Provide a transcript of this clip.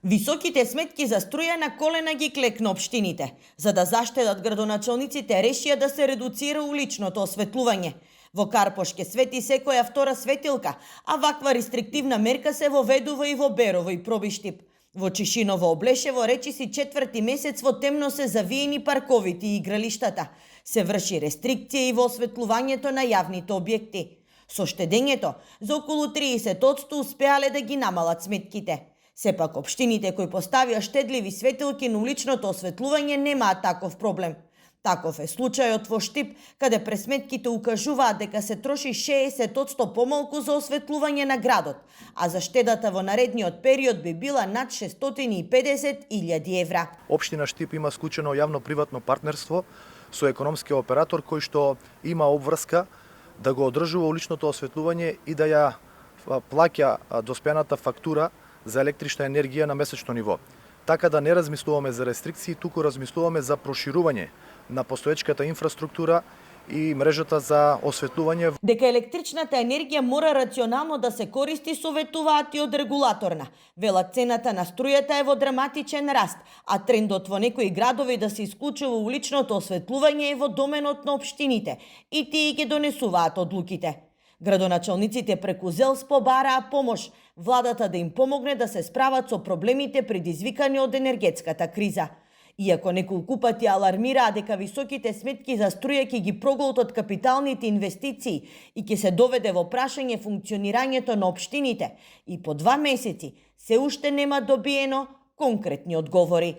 Високите сметки за струја на колена ги клекна општините. За да заштедат, градоначалниците решија да се редуцира уличното осветлување. Во Карпош ке свети секоја втора светилка, а ваква рестриктивна мерка се воведува и во Берово и Пробиштип. Во Чишиново Облешево речиси четврти месец во темно се завиени парковите и игралиштата. Се врши рестрикција и во осветлувањето на јавните објекти. Со штедењето, за околу 30% успеале да ги намалат сметките. Сепак, општините кои поставија штедливи светилки на уличното осветлување немаат таков проблем. Таков е случајот во Штип, каде пресметките укажуваат дека се троши 60% помалку за осветлување на градот, а за штедата во наредниот период би била над 650.000 евра. Општина Штип има склучено јавно-приватно партнерство со економскиот оператор кој што има обврска да го одржува уличното осветлување и да ја плаќа доспената фактура за електрична енергија на месечно ниво. Така да не размислуваме за рестрикции, туку размислуваме за проширување на постоечката инфраструктура и мрежата за осветлување. Дека електричната енергија мора рационално да се користи советуваат и од регулаторна. Велат цената на струјата е во драматичен раст, а трендот во некои градови да се исклучува уличното осветлување е во доменот на општините и тие ги донесуваат одлуките. Градоначалниците преку ЗЕЛС побараа помош, владата да им помогне да се справат со проблемите предизвикани од енергетската криза. Иако неколку пати алармираа дека високите сметки за струја ќе ги проголтат капиталните инвестиции и ќе се доведе во прашање функционирањето на општините, и по 2 месеци се уште нема добиено конкретни одговори.